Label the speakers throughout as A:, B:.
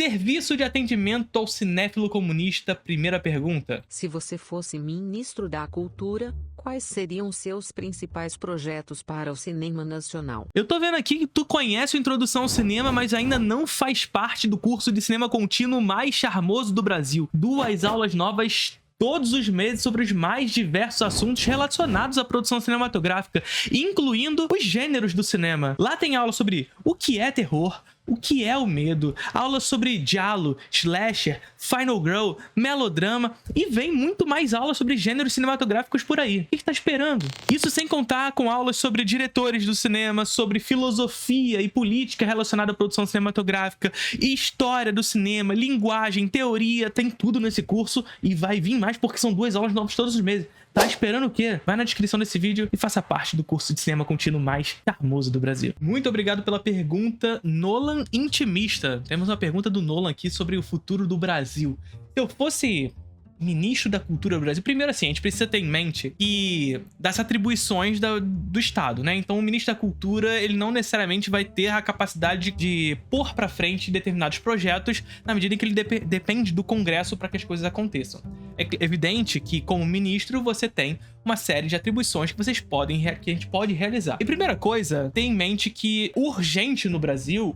A: Serviço de atendimento ao cinéfilo comunista, primeira pergunta.
B: Se você fosse ministro da Cultura, quais seriam seus principais projetos para o cinema nacional?
A: Eu tô vendo aqui que tu conhece a Introdução ao Cinema, mas ainda não faz parte do curso de cinema contínuo mais charmoso do Brasil. 2 aulas novas todos os meses sobre os mais diversos assuntos relacionados à produção cinematográfica, incluindo os gêneros do cinema. Lá tem aula sobre o que é terror, o que é o medo, aulas sobre giallo, slasher, final girl, melodrama e vem muito mais aulas sobre gêneros cinematográficos por aí. O que tá esperando? Isso sem contar com aulas sobre diretores do cinema, sobre filosofia e política relacionada à produção cinematográfica, história do cinema, linguagem, teoria, tem tudo nesse curso e vai vir mais porque são 2 aulas novas todos os meses. Tá esperando o quê? Vai na descrição desse vídeo e faça parte do curso de cinema contínuo mais charmoso do Brasil. Muito obrigado pela pergunta, Nolan Intimista. Temos uma pergunta do Nolan aqui sobre o futuro do Brasil. Se eu fosse ministro da Cultura do Brasil, primeiro assim, a gente precisa ter em mente que das atribuições do Estado, né? Então o ministro da Cultura, ele não necessariamente vai ter a capacidade de pôr pra frente determinados projetos na medida em que ele depende do Congresso para que as coisas aconteçam. É evidente que, como ministro, você tem uma série de atribuições que que a gente pode realizar. E primeira coisa, tenha em mente que urge no Brasil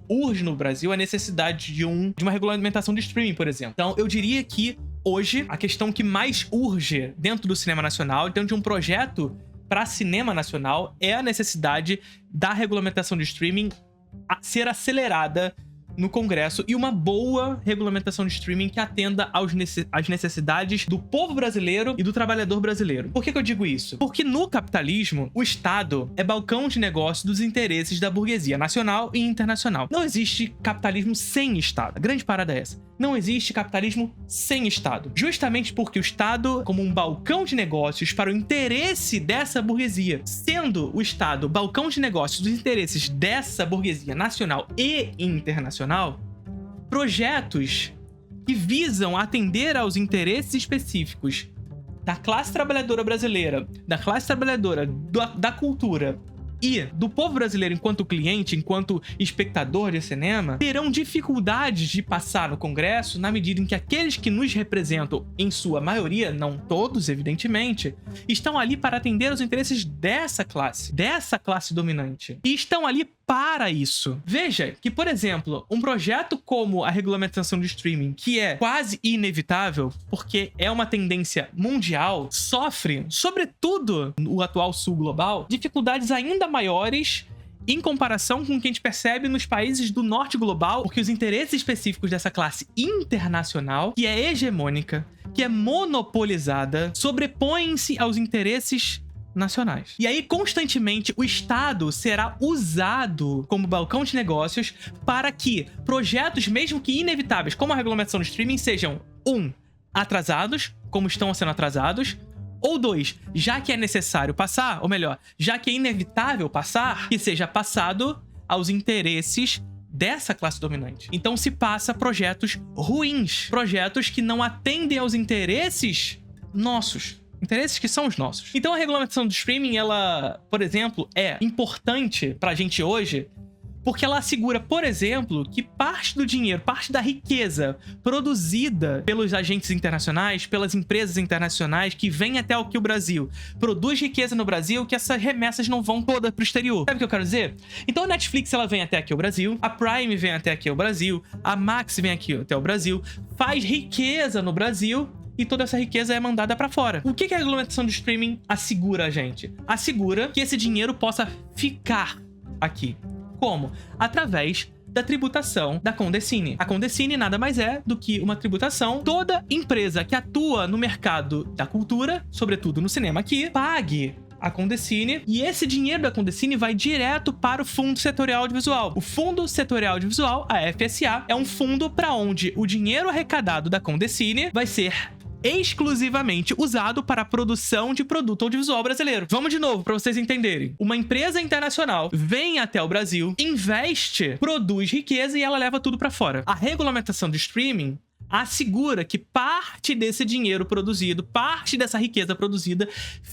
A: a necessidade de uma regulamentação de streaming, por exemplo. Então eu diria que hoje, a questão que mais urge dentro do cinema nacional, dentro de um projeto para cinema nacional, é a necessidade da regulamentação de streaming ser acelerada no Congresso e uma boa regulamentação de streaming que atenda às necessidades do povo brasileiro e do trabalhador brasileiro. Por que eu digo isso? Porque no capitalismo, o Estado é balcão de negócio dos interesses da burguesia nacional e internacional. Não existe capitalismo sem Estado. A grande parada é essa. Não existe capitalismo sem Estado. Justamente porque o Estado, como um balcão de negócios para o interesse dessa burguesia, sendo o Estado balcão de negócios dos interesses dessa burguesia nacional e internacional, projetos que visam atender aos interesses específicos da classe trabalhadora brasileira, da classe trabalhadora da cultura e do povo brasileiro enquanto cliente, enquanto espectador de cinema, terão dificuldades de passar no Congresso na medida em que aqueles que nos representam, em sua maioria, não todos, evidentemente, estão ali para atender aos interesses dessa classe dominante. E estão ali para isso. Veja que, por exemplo, um projeto como a regulamentação de streaming, que é quase inevitável, porque é uma tendência mundial, sofre, sobretudo no atual sul global, dificuldades ainda maiores em comparação com o que a gente percebe nos países do norte global, porque os interesses específicos dessa classe internacional, que é hegemônica, que é monopolizada, sobrepõem-se aos interesses nacionais. E aí, constantemente, o Estado será usado como balcão de negócios para que projetos, mesmo que inevitáveis, como a regulamentação do streaming, sejam 1. Atrasados, como estão sendo atrasados, ou 2. Já que é necessário passar, ou melhor, já que é inevitável passar, que seja passado aos interesses dessa classe dominante. Então se passa projetos ruins, projetos que não atendem aos interesses nossos. Interesses que são os nossos. Então a regulamentação do streaming, ela, por exemplo, é importante pra gente hoje porque ela assegura, por exemplo, que parte do dinheiro, parte da riqueza produzida pelos agentes internacionais, pelas empresas internacionais que vêm até aqui o Brasil, produz riqueza no Brasil, que essas remessas não vão todas pro exterior. Sabe o que eu quero dizer? Então a Netflix, ela vem até aqui o Brasil, a Prime vem até aqui o Brasil, a Max vem aqui até o Brasil, faz riqueza no Brasil e toda essa riqueza é mandada pra fora. O que a regulamentação do streaming assegura a gente? Assegura que esse dinheiro possa ficar aqui. Como? Através da tributação da Condecine. A Condecine nada mais é do que uma tributação. Toda empresa que atua no mercado da cultura, sobretudo no cinema aqui, pague a Condecine, e esse dinheiro da Condecine vai direto para o Fundo Setorial Audiovisual. O Fundo Setorial Audiovisual, a FSA, é um fundo para onde o dinheiro arrecadado da Condecine vai ser exclusivamente usado para a produção de produto audiovisual brasileiro. Vamos de novo para vocês entenderem. Uma empresa internacional vem até o Brasil, investe, produz riqueza e ela leva tudo para fora. A regulamentação de streaming assegura que parte desse dinheiro produzido, parte dessa riqueza produzida,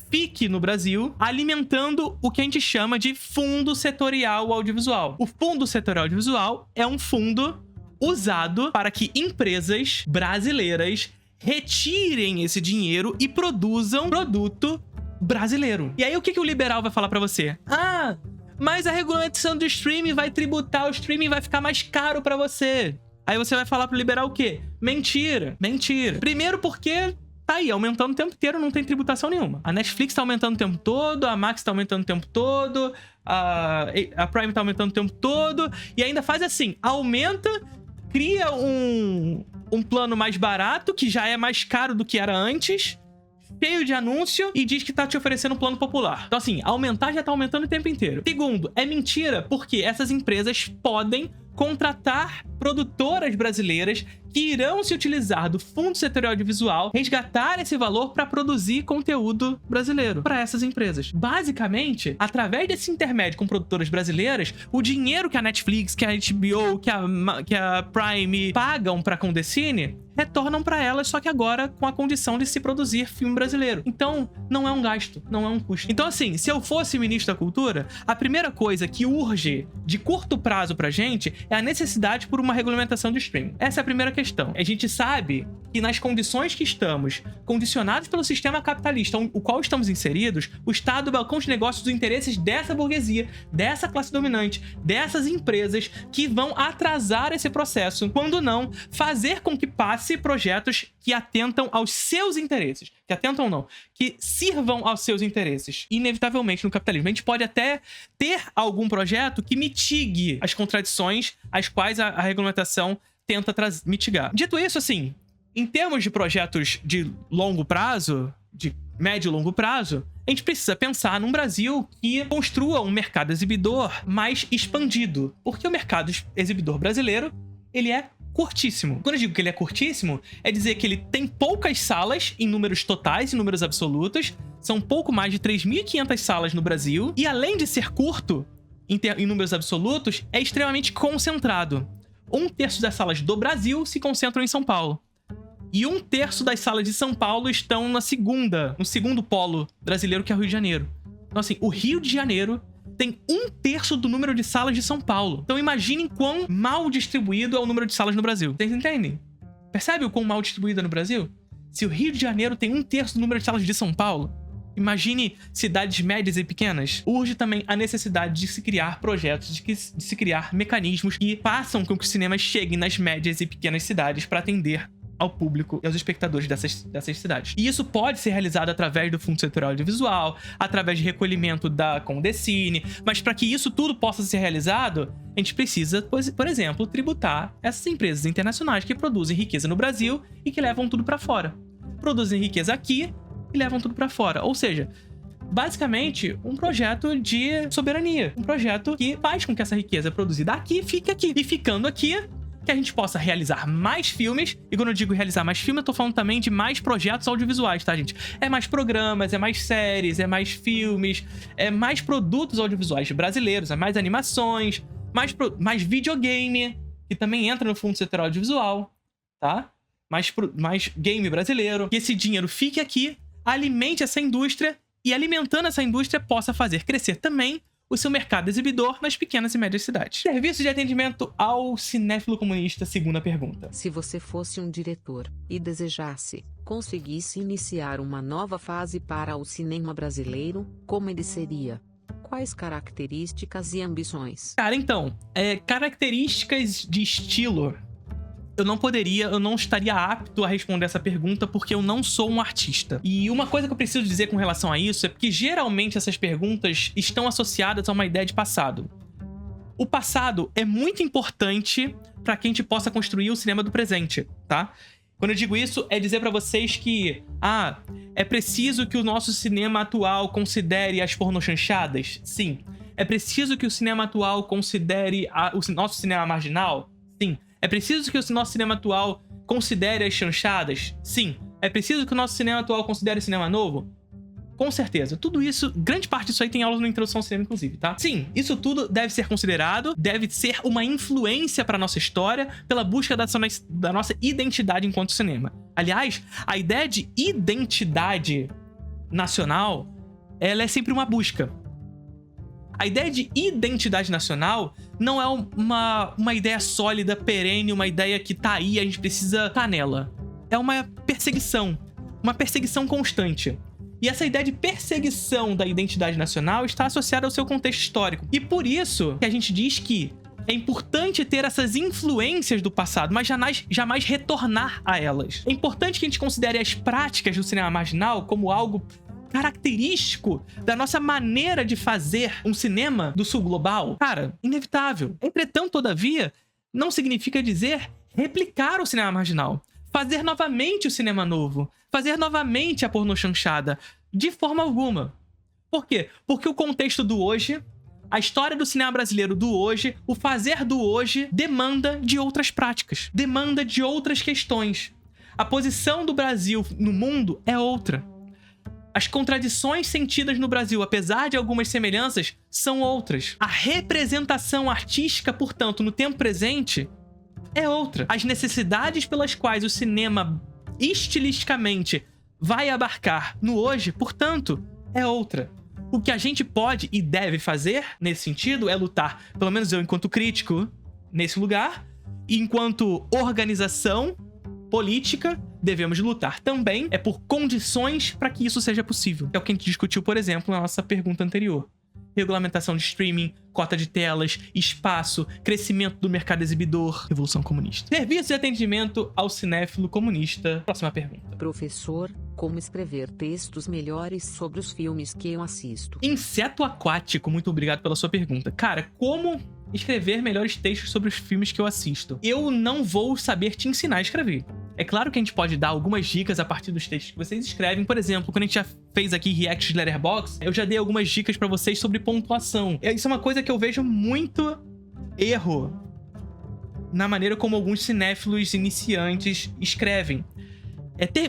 A: fique no Brasil, alimentando o que a gente chama de Fundo Setorial Audiovisual. O Fundo Setorial Audiovisual é um fundo usado para que empresas brasileiras retirem esse dinheiro e produzam produto brasileiro. E aí o que o liberal vai falar pra você? Ah, mas a regulamentação do streaming vai tributar, o streaming vai ficar mais caro pra você. Aí você vai falar pro liberal o quê? Mentira, mentira. Primeiro porque tá aí, aumentando o tempo inteiro, não tem tributação nenhuma. A Netflix tá aumentando o tempo todo, a Max tá aumentando o tempo todo, a Prime tá aumentando o tempo todo, e ainda faz assim, aumenta, cria um plano mais barato, que já é mais caro do que era antes, cheio de anúncio, e diz que tá te oferecendo um plano popular. Então assim, aumentar já tá aumentando o tempo inteiro. Segundo, é mentira porque essas empresas podem contratar produtoras brasileiras que irão se utilizar do Fundo Setorial Audiovisual, resgatar esse valor para produzir conteúdo brasileiro para essas empresas. Basicamente, através desse intermédio com produtoras brasileiras, o dinheiro que a Netflix, que a HBO, que a Prime pagam para a Condecine retornam para elas, só que agora com a condição de se produzir filme brasileiro. Então, não é um gasto, não é um custo. Então, assim, se eu fosse ministro da Cultura, a primeira coisa que urge de curto prazo pra gente é a necessidade por uma regulamentação de streaming. Essa é a primeira questão. A gente sabe que nas condições que estamos, condicionados pelo sistema capitalista, o qual estamos inseridos, o Estado é o balcão de negócios dos interesses dessa burguesia, dessa classe dominante, dessas empresas que vão atrasar esse processo, quando não, fazer com que passe projetos que atentam aos seus interesses. Que atentam não, que sirvam aos seus interesses. Inevitavelmente no capitalismo. A gente pode até ter algum projeto que mitigue as contradições às quais a regulamentação tenta mitigar. Dito isso, assim, em termos de projetos de longo prazo, de médio e longo prazo, a gente precisa pensar num Brasil que construa um mercado exibidor mais expandido. Porque o mercado exibidor brasileiro, ele é curtíssimo. Quando eu digo que ele é curtíssimo, é dizer que ele tem poucas salas em números totais, em números absolutos. São pouco mais de 3.500 salas no Brasil. E além de ser curto, em números absolutos, é extremamente concentrado. 1/3 das salas do Brasil se concentram em São Paulo. E 1/3 das salas de São Paulo estão no segundo polo brasileiro, que é o Rio de Janeiro. Então, assim, o Rio de Janeiro tem 1/3 do número de salas de São Paulo. Então imaginem quão mal distribuído é o número de salas no Brasil. Vocês entendem? Percebe o quão mal distribuído é no Brasil? Se o Rio de Janeiro tem 1/3 do número de salas de São Paulo, imagine cidades médias e pequenas. Urge também a necessidade de se criar projetos, de se criar mecanismos que façam com que os cinemas cheguem nas médias e pequenas cidades para atender ao público e aos espectadores dessas cidades. E isso pode ser realizado através do Fundo Setorial Audiovisual, através de recolhimento da Condecine, mas para que isso tudo possa ser realizado, a gente precisa, por exemplo, tributar essas empresas internacionais que produzem riqueza no Brasil e que levam tudo para fora. Produzem riqueza aqui e levam tudo para fora. Ou seja, basicamente, um projeto de soberania. Um projeto que faz com que essa riqueza produzida aqui fique aqui. E ficando aqui, que a gente possa realizar mais filmes. E quando eu digo realizar mais filmes, eu tô falando também de mais projetos audiovisuais, tá, gente? É mais programas, é mais séries, é mais filmes, é mais produtos audiovisuais brasileiros, é mais animações, mais videogame, que também entra no Fundo Setorial Audiovisual, tá? Mais game brasileiro. Que esse dinheiro fique aqui, alimente essa indústria e, alimentando essa indústria, possa fazer crescer também o seu mercado exibidor nas pequenas e médias cidades. Serviço de atendimento ao cinéfilo comunista, segunda pergunta.
B: Se você fosse um diretor e conseguisse iniciar uma nova fase para o cinema brasileiro, como ele seria? Quais características e ambições?
A: Cara, então, características de estilo. Eu não estaria apto a responder essa pergunta porque eu não sou um artista. E uma coisa que eu preciso dizer com relação a isso é que geralmente essas perguntas estão associadas a uma ideia de passado. O passado é muito importante para que a gente possa construir o cinema do presente, tá? Quando eu digo isso, é dizer para vocês que é preciso que o nosso cinema atual considere as pornochanchadas? Sim. É preciso que o cinema atual considere o nosso cinema marginal? Sim. É preciso que o nosso cinema atual considere as chanchadas? Sim. É preciso que o nosso cinema atual considere cinema novo? Com certeza. Tudo isso, grande parte disso aí tem aulas no Introdução ao Cinema, inclusive, tá? Sim, isso tudo deve ser considerado, deve ser uma influência para nossa história, pela busca da nossa identidade enquanto cinema. Aliás, a ideia de identidade nacional, ela é sempre uma busca. A ideia de identidade nacional não é uma ideia sólida, perene, uma ideia que tá aí, a gente precisa estar nela. É uma perseguição constante. E essa ideia de perseguição da identidade nacional está associada ao seu contexto histórico. E por isso que a gente diz que é importante ter essas influências do passado, mas jamais retornar a elas. É importante que a gente considere as práticas do cinema marginal como algo característico da nossa maneira de fazer um cinema do sul global. Cara, inevitável. Entretanto, todavia, não significa dizer replicar o cinema marginal. Fazer novamente o cinema novo. Fazer novamente a pornô chanchada. De forma alguma. Por quê? Porque o contexto do hoje, a história do cinema brasileiro do hoje, o fazer do hoje, demanda de outras práticas. Demanda de outras questões. A posição do Brasil no mundo é outra. As contradições sentidas no Brasil, apesar de algumas semelhanças, são outras. A representação artística, portanto, no tempo presente, é outra. As necessidades pelas quais o cinema, estilisticamente, vai abarcar no hoje, portanto, é outra. O que a gente pode e deve fazer, nesse sentido, é lutar, pelo menos eu enquanto crítico, nesse lugar, e enquanto organização política, devemos lutar também por condições para que isso seja possível. É o que a gente discutiu, por exemplo, na nossa pergunta anterior. Regulamentação de streaming, cota de telas, espaço, crescimento do mercado exibidor, revolução comunista. Serviço de atendimento ao cinéfilo comunista. Próxima pergunta.
B: Professor, como escrever textos melhores sobre os filmes que eu assisto?
A: Inseto Aquático, muito obrigado pela sua pergunta. Cara, como escrever melhores textos sobre os filmes que eu assisto? Eu não vou saber te ensinar a escrever. É claro que a gente pode dar algumas dicas a partir dos textos que vocês escrevem. Por exemplo, quando a gente já fez aqui React de Letterboxd, eu já dei algumas dicas pra vocês sobre pontuação. Isso é uma coisa que eu vejo muito erro na maneira como alguns cinéfilos iniciantes escrevem.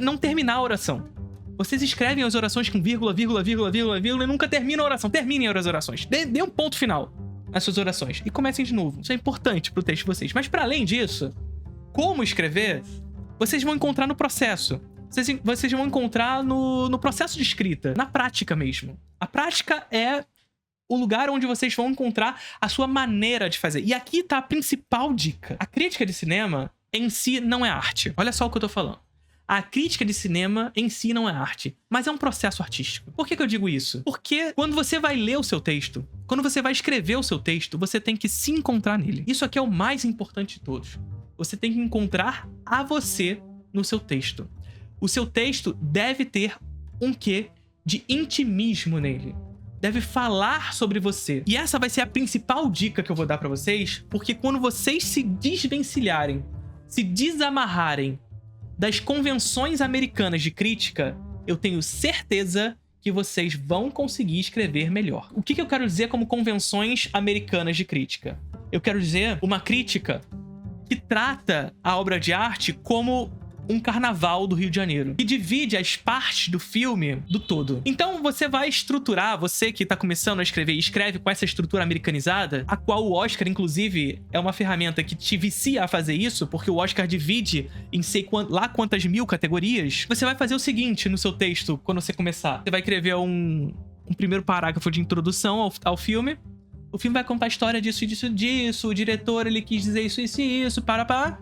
A: Não terminar a oração. Vocês escrevem as orações com vírgula, vírgula, vírgula, vírgula, vírgula e nunca terminam a oração. Terminem as orações. Dê um ponto final nas suas orações e comecem de novo. Isso é importante pro texto de vocês. Mas para além disso, como escrever, vocês vão encontrar no processo. Vocês vão encontrar no processo de escrita, na prática mesmo. A prática é o lugar onde vocês vão encontrar a sua maneira de fazer. E aqui tá a principal dica. A crítica de cinema em si não é arte. Olha só o que eu tô falando. A crítica de cinema em si não é arte, mas é um processo artístico. Por que eu digo isso? Porque quando você vai ler o seu texto, quando você vai escrever o seu texto, você tem que se encontrar nele. Isso aqui é o mais importante de todos. Você tem que encontrar a você no seu texto. O seu texto deve ter um quê de intimismo nele. Deve falar sobre você. E essa vai ser a principal dica que eu vou dar pra vocês, porque quando vocês se desvencilharem, se desamarrarem das convenções americanas de crítica, eu tenho certeza que vocês vão conseguir escrever melhor. O que eu quero dizer como convenções americanas de crítica? Eu quero dizer uma crítica que trata a obra de arte como um carnaval do Rio de Janeiro, que divide as partes do filme do todo. Então você vai estruturar, você que tá começando a escrever e escreve com essa estrutura americanizada, a qual o Oscar, inclusive, é uma ferramenta que te vicia a fazer isso, porque o Oscar divide em sei lá quantas mil categorias. Você vai fazer o seguinte no seu texto, quando você começar. Você vai escrever um primeiro parágrafo de introdução ao filme. O filme vai contar a história disso, disso, o diretor, ele quis dizer isso, isso, para.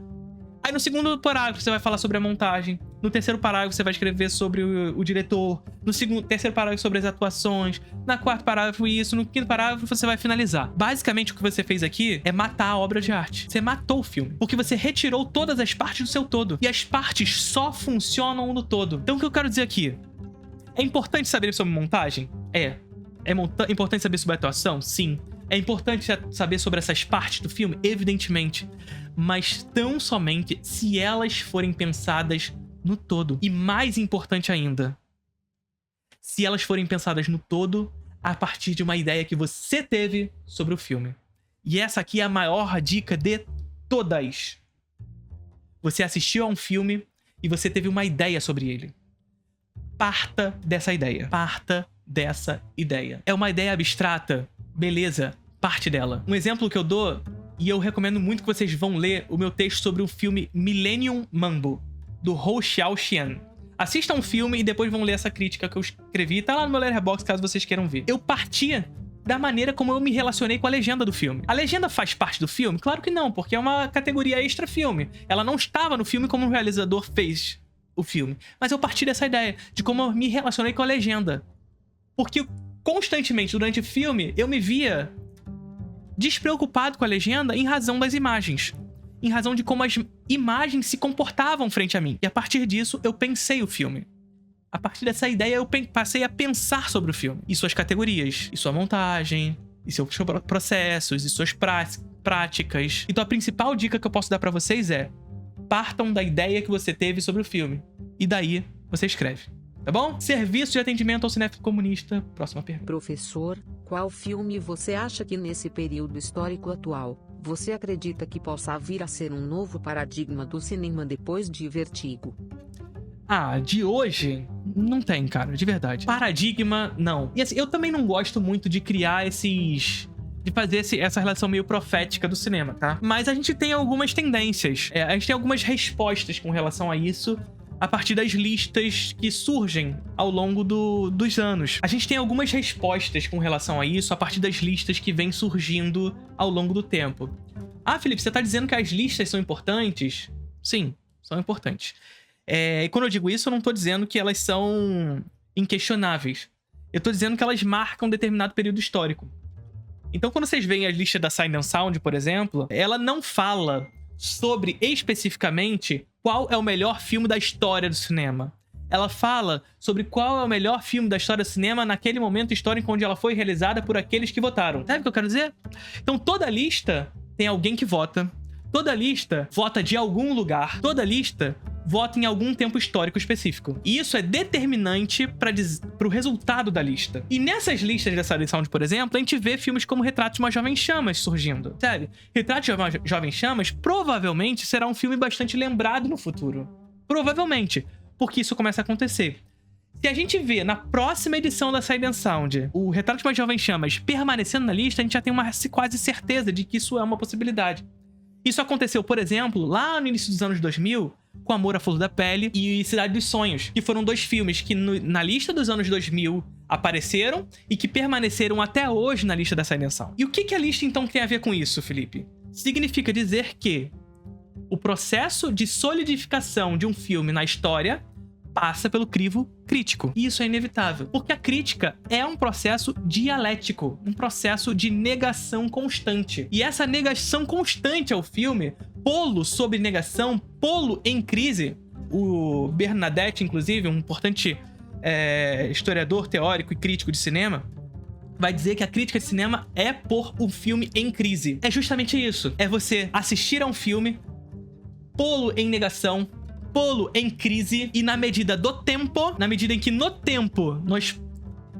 A: Aí no segundo parágrafo você vai falar sobre a montagem. No terceiro parágrafo você vai escrever sobre o diretor. No terceiro parágrafo sobre as atuações. No quarto parágrafo isso. No quinto parágrafo você vai finalizar. Basicamente o que você fez aqui é matar a obra de arte. Você matou o filme. Porque você retirou todas as partes do seu todo. E as partes só funcionam no todo. Então o que eu quero dizer aqui? É importante saber sobre montagem? É. É importante saber sobre atuação? Sim. É importante saber sobre essas partes do filme? Evidentemente. Mas tão somente se elas forem pensadas no todo. E mais importante ainda, se elas forem pensadas no todo a partir de uma ideia que você teve sobre o filme. E essa aqui é a maior dica de todas. Você assistiu a um filme e você teve uma ideia sobre ele. Parta dessa ideia. Parta dessa ideia. É uma ideia abstrata? Beleza, parte dela. Um exemplo que eu dou, e eu recomendo muito que vocês vão ler o meu texto sobre o filme Millennium Mambo, do Hou Xiaoxian. Assistam um filme e depois vão ler essa crítica que eu escrevi. Tá lá no meu Letterboxd, caso vocês queiram ver. Eu partia da maneira como eu me relacionei com a legenda do filme. A legenda faz parte do filme? Claro que não, porque é uma categoria extra filme. Ela não estava no filme como o realizador fez o filme. Mas eu parti dessa ideia de como eu me relacionei com a legenda. Porque constantemente durante o filme eu me via despreocupado com a legenda em razão das imagens. Em razão de como as imagens se comportavam frente a mim. E a partir disso eu pensei o filme. A partir dessa ideia, eu passei a pensar sobre o filme. E suas categorias, e sua montagem, e seus processos, e suas práticas. Então a principal dica que eu posso dar pra vocês é: partam da ideia que você teve sobre o filme. E daí, você escreve. Tá bom? Serviço de atendimento ao cinéfilo comunista. Próxima pergunta.
B: Professor, qual filme você acha que nesse período histórico atual, você acredita que possa vir a ser um novo paradigma do cinema depois de Vertigo?
A: Ah, de hoje, não tem, cara, de verdade. Paradigma, não. E assim, eu também não gosto muito de criar esses... de fazer essa relação meio profética do cinema, tá? Mas a gente tem algumas tendências. A gente tem algumas respostas com relação a isso a partir das listas que surgem ao longo dos anos. A gente tem algumas respostas com relação a isso a partir das listas que vêm surgindo ao longo do tempo. Ah, Felipe, você tá dizendo que as listas são importantes? Sim, são importantes. E quando eu digo isso, eu não tô dizendo que elas são inquestionáveis. Eu tô dizendo que elas marcam um determinado período histórico. Então, quando vocês veem a lista da Sight and Sound, por exemplo, ela não fala sobre, especificamente, qual é o melhor filme da história do cinema. Ela fala sobre qual é o melhor filme da história do cinema naquele momento histórico onde ela foi realizada por aqueles que votaram. Sabe o que eu quero dizer? Então, toda lista tem alguém que vota. Toda lista vota de algum lugar. Toda lista vota em algum tempo histórico específico. E isso é determinante para o resultado da lista. E nessas listas dessa edição, por exemplo, a gente vê filmes como Retrato de uma Jovem Chamas surgindo. Sabe? Retrato de uma Jovem Chamas provavelmente será um filme bastante lembrado no futuro. Provavelmente. Porque isso começa a acontecer. Se a gente vê na próxima edição da Sight and Sound o Retrato de uma Jovem Chamas permanecendo na lista, a gente já tem uma quase certeza de que isso é uma possibilidade. Isso aconteceu, por exemplo, lá no início dos anos 2000, com Amor à Flor da Pele e Cidade dos Sonhos, que foram dois filmes que na lista dos anos 2000 apareceram e que permaneceram até hoje na lista da Sight and Sound. E o que a lista então tem a ver com isso, Felipe? Significa dizer que o processo de solidificação de um filme na história passa pelo crivo crítico. E isso é inevitável, porque a crítica é um processo dialético, um processo de negação constante. E essa negação constante ao filme, pô-lo sob negação, pô-lo em crise. O Bernadette, inclusive, um importante historiador, teórico e crítico de cinema, vai dizer que a crítica de cinema é pôr o filme em crise. É justamente isso. É você assistir a um filme, pô-lo em negação, pô-lo em crise, e na medida do tempo, na medida em que no tempo nós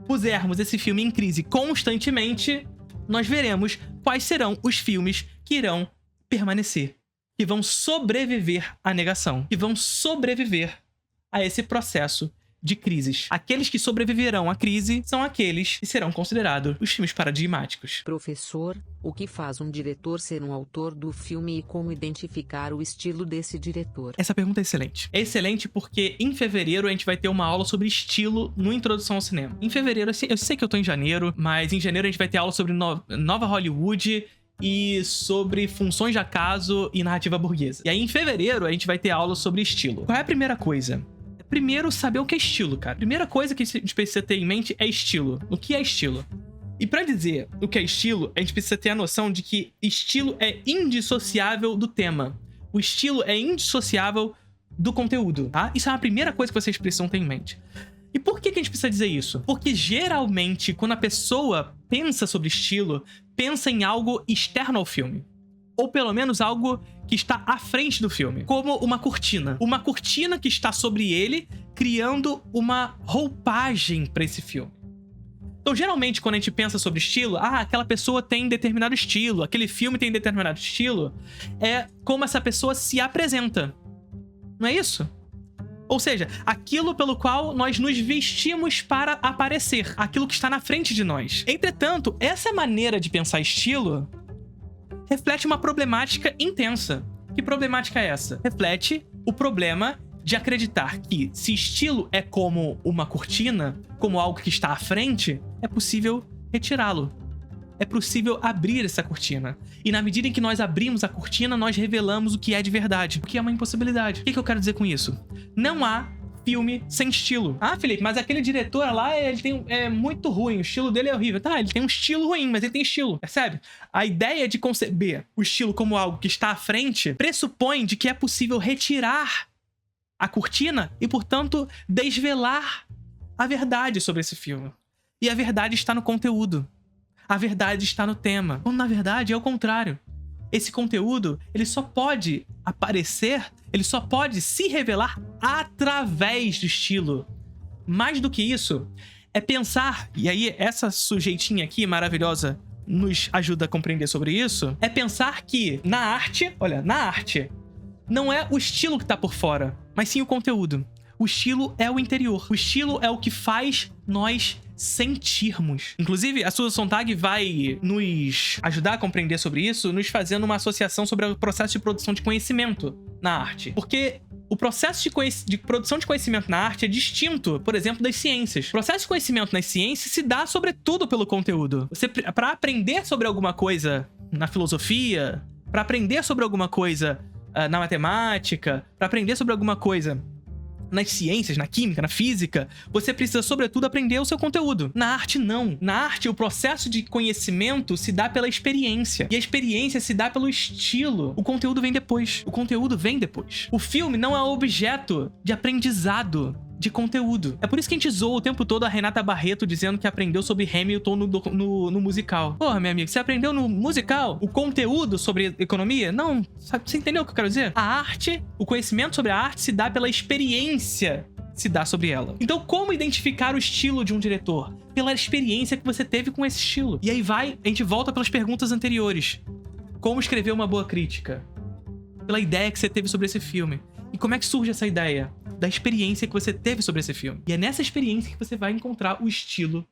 A: pusermos esse filme em crise constantemente, nós veremos quais serão os filmes que irão permanecer, que vão sobreviver à negação, que vão sobreviver a esse processo de crises. Aqueles que sobreviverão à crise são aqueles que serão considerados os filmes paradigmáticos.
B: Professor, o que faz um diretor ser um autor do filme e como identificar o estilo desse diretor?
A: Essa pergunta é excelente. É excelente porque em fevereiro a gente vai ter uma aula sobre estilo no Introdução ao Cinema. Em fevereiro, eu sei que eu tô em janeiro, mas em janeiro a gente vai ter aula sobre Nova Hollywood e sobre funções de acaso e narrativa burguesa. E aí em fevereiro a gente vai ter aula sobre estilo. Qual é a primeira coisa? Primeiro, saber o que é estilo, cara. Primeira coisa que a gente precisa ter em mente é estilo. O que é estilo? E pra dizer o que é estilo, a gente precisa ter a noção de que estilo é indissociável do tema. O estilo é indissociável do conteúdo, tá? Isso é a primeira coisa que vocês precisam ter em mente. E por que a gente precisa dizer isso? Porque geralmente, quando a pessoa pensa sobre estilo, pensa em algo externo ao filme. Ou pelo menos algo que está à frente do filme. Como uma cortina. Uma cortina que está sobre ele, criando uma roupagem para esse filme. Então, geralmente, quando a gente pensa sobre estilo, aquela pessoa tem determinado estilo, aquele filme tem determinado estilo, é como essa pessoa se apresenta. Não é isso? Ou seja, aquilo pelo qual nós nos vestimos para aparecer. Aquilo que está na frente de nós. Entretanto, essa maneira de pensar estilo reflete uma problemática intensa. Que problemática é essa? Reflete o problema de acreditar que se estilo é como uma cortina, como algo que está à frente, é possível retirá-lo. é possível abrir essa cortina. E na medida em que nós abrimos a cortina, nós revelamos o que é de verdade, o que é uma impossibilidade. O que eu quero dizer com isso? Não há filme sem estilo. Ah, Felipe, mas aquele diretor lá, é muito ruim, o estilo dele é horrível. Tá, ele tem um estilo ruim, mas ele tem estilo, percebe? A ideia de conceber o estilo como algo que está à frente pressupõe de que é possível retirar a cortina e, portanto, desvelar a verdade sobre esse filme. E a verdade está no conteúdo. A verdade está no tema. Quando, na verdade, é o contrário. Esse conteúdo, ele só pode aparecer, ele só pode se revelar através do estilo. Mais do que isso, é pensar, e aí essa sujeitinha aqui maravilhosa nos ajuda a compreender sobre isso, é pensar que na arte, olha, na arte, não é o estilo que tá por fora, mas sim o conteúdo. O estilo é o interior. O estilo é o que faz nós sentirmos. Inclusive, a Susan Sontag vai nos ajudar a compreender sobre isso, nos fazendo uma associação sobre o processo de produção de conhecimento na arte. Porque o processo de produção de conhecimento na arte é distinto, por exemplo, das ciências. O processo de conhecimento nas ciências se dá sobretudo pelo conteúdo. Para aprender sobre alguma coisa na filosofia, para aprender sobre alguma coisa na matemática, para aprender sobre alguma coisa nas ciências, na química, na física, você precisa, sobretudo, aprender o seu conteúdo. Na arte, não. Na arte, o processo de conhecimento se dá pela experiência. E a experiência se dá pelo estilo. O conteúdo vem depois. O conteúdo vem depois. O filme não é objeto de aprendizado de conteúdo. É por isso que a gente zoa o tempo todo a Renata Barreto dizendo que aprendeu sobre Hamilton no musical. Porra, meu amigo, você aprendeu no musical o conteúdo sobre economia? Não, você entendeu o que eu quero dizer? A arte, o conhecimento sobre a arte se dá pela experiência se dá sobre ela. Então, como identificar o estilo de um diretor? Pela experiência que você teve com esse estilo. E aí a gente volta pelas perguntas anteriores. Como escrever uma boa crítica? Pela ideia que você teve sobre esse filme. E como é que surge essa ideia? Da experiência que você teve sobre esse filme. E é nessa experiência que você vai encontrar o estilo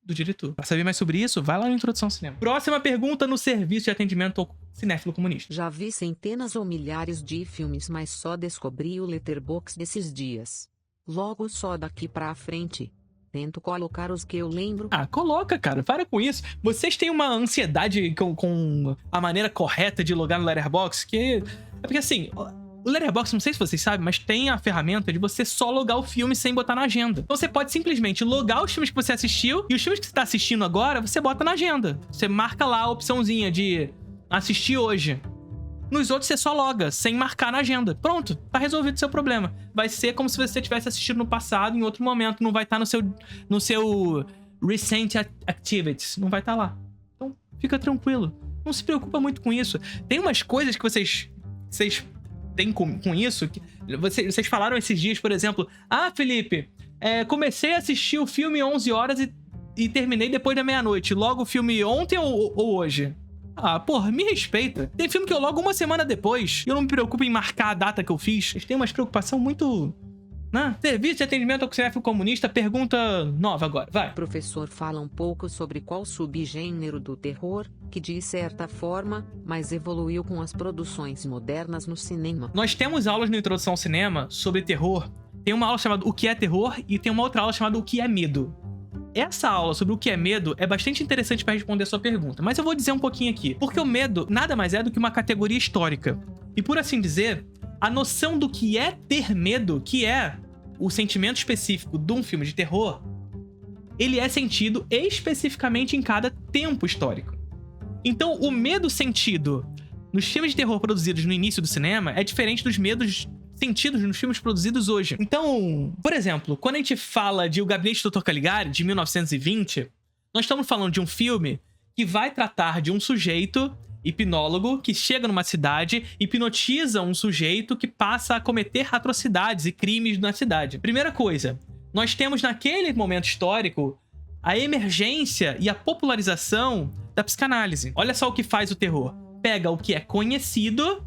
A: do diretor. Para saber mais sobre isso, vai lá na Introdução ao Cinema. Próxima pergunta no serviço de atendimento ao cinéfilo comunista.
B: Já vi centenas ou milhares de filmes, mas só descobri o Letterboxd desses dias. Logo só daqui pra frente. Tento colocar os que eu lembro.
A: Ah, coloca, cara. Para com isso. Vocês têm uma ansiedade com a maneira correta de logar no Letterboxd, que... É porque assim... O Letterboxd, não sei se vocês sabem, mas tem a ferramenta de você só logar o filme sem botar na agenda. Então você pode simplesmente logar os filmes que você assistiu e os filmes que você tá assistindo agora, você bota na agenda. Você marca lá a opçãozinha de assistir hoje. Nos outros você só loga, sem marcar na agenda. Pronto, tá resolvido o seu problema. Vai ser como se você tivesse assistido no passado, em outro momento. Não vai estar no seu Recent Activities. Não vai estar lá. Então fica tranquilo. Não se preocupa muito com isso. Tem umas coisas que vocês tem com isso, que vocês falaram esses dias, por exemplo, Felipe, comecei a assistir o filme 11 horas e terminei depois da meia-noite, logo o filme ontem ou hoje? Ah, porra, me respeita. Tem filme que eu logo uma semana depois e eu não me preocupo em marcar a data que eu fiz. Eles têm uma preocupação muito... né? Serviço de atendimento ao cinéfilo comunista, pergunta nova agora, vai.
B: O professor fala um pouco sobre qual subgênero do terror, que de certa forma, mas evoluiu com as produções modernas no cinema.
A: Nós temos aulas no Introdução ao Cinema sobre terror. Tem uma aula chamada O que é Terror e tem uma outra aula chamada O que é Medo. Essa aula sobre o que é medo é bastante interessante para responder a sua pergunta, mas eu vou dizer um pouquinho aqui. Porque o medo nada mais é do que uma categoria histórica. E por assim dizer, a noção do que é ter medo, que é o sentimento específico de um filme de terror, ele é sentido especificamente em cada tempo histórico. Então, o medo sentido nos filmes de terror produzidos no início do cinema é diferente dos medos sentidos nos filmes produzidos hoje. Então, por exemplo, quando a gente fala de O Gabinete do Dr. Caligari, de 1920, nós estamos falando de um filme que vai tratar de um sujeito hipnólogo que chega numa cidade, hipnotiza um sujeito que passa a cometer atrocidades e crimes na cidade. Primeira coisa, nós temos naquele momento histórico a emergência e a popularização da psicanálise. Olha só o que faz o terror. Pega o que é conhecido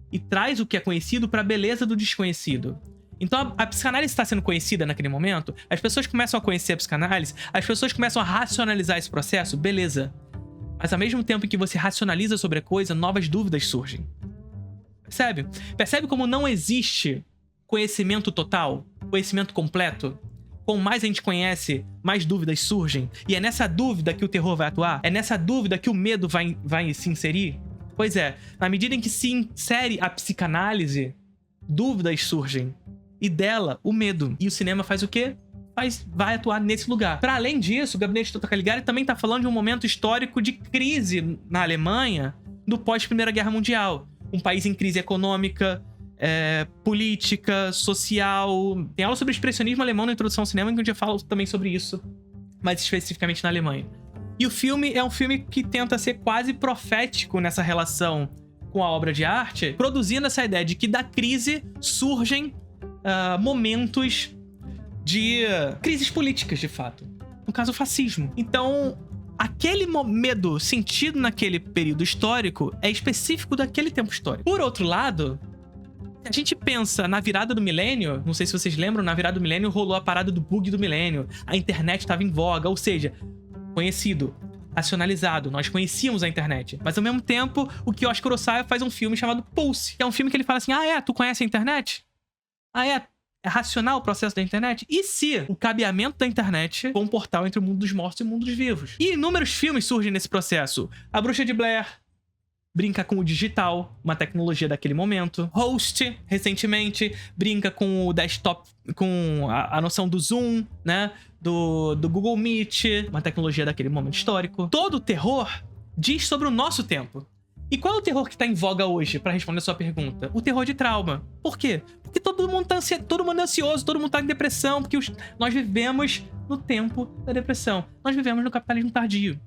A: e traz o que é conhecido para a beleza do desconhecido. Então a psicanálise está sendo conhecida naquele momento, as pessoas começam a conhecer a psicanálise, as pessoas começam a racionalizar esse processo, beleza. Mas ao mesmo tempo em que você racionaliza sobre a coisa, novas dúvidas surgem. Percebe? Percebe como não existe conhecimento total, conhecimento completo? quanto mais a gente conhece, mais dúvidas surgem. E é nessa dúvida que o terror vai atuar? É nessa dúvida que o medo vai se inserir? Pois é, na medida em que se insere a psicanálise, dúvidas surgem. E dela, o medo. E o cinema faz o quê? Vai atuar nesse lugar. Para além disso, o Gabinete do Dr. Caligari também está falando de um momento histórico de crise na Alemanha do pós-Primeira Guerra Mundial. Um país em crise econômica, política, social. Tem aula sobre expressionismo alemão na introdução ao cinema, que eu já falo também sobre isso, mais especificamente na Alemanha. E o filme é um filme que tenta ser quase profético nessa relação com a obra de arte, produzindo essa ideia de que da crise surgem momentos de crises políticas, de fato. No caso, o fascismo. Então, aquele medo sentido naquele período histórico é específico daquele tempo histórico. Por outro lado, a gente pensa na virada do milênio, não sei se vocês lembram, na virada do milênio rolou a parada do bug do milênio, a internet estava em voga, ou seja, conhecido, racionalizado, nós conhecíamos a internet. Mas ao mesmo tempo, o Kiyoshi Kurosawa faz um filme chamado Pulse, que é um filme que ele fala assim, tu conhece a internet? É racional o processo da internet? E se o cabeamento da internet for um portal entre o mundo dos mortos e o mundo dos vivos? E inúmeros filmes surgem nesse processo. A Bruxa de Blair brinca com o digital, uma tecnologia daquele momento. Host, recentemente, brinca com o desktop, com a noção do Zoom, né? Do Google Meet, uma tecnologia daquele momento histórico. Todo o terror diz sobre o nosso tempo. E qual é o terror que tá em voga hoje, pra responder a sua pergunta? O terror de trauma. Por quê? Porque todo mundo é ansioso, todo mundo tá em depressão, porque nós vivemos no tempo da depressão. Nós vivemos no capitalismo tardio.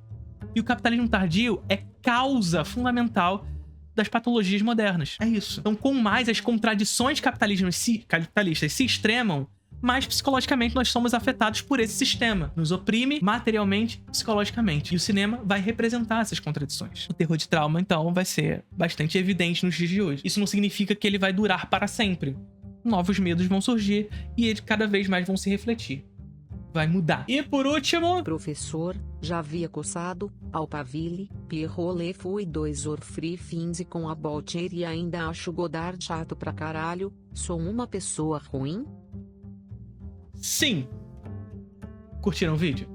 A: E o capitalismo tardio é causa fundamental das patologias modernas. É isso. Então, com mais as contradições capitalistas se extremam, mais psicologicamente nós somos afetados por esse sistema. Nos oprime materialmente, psicologicamente. E o cinema vai representar essas contradições. O terror de trauma, então, vai ser bastante evidente nos dias de hoje. Isso não significa que ele vai durar para sempre. Novos medos vão surgir e eles cada vez mais vão se refletir. Vai mudar. E por último...
B: Professor, já havia coçado, Alphaville, Pierrot Le Fou e 2 Orfree Fins e com a Boltier e ainda acho Godard chato pra caralho, sou uma pessoa ruim?
A: Sim. Curtiram o vídeo?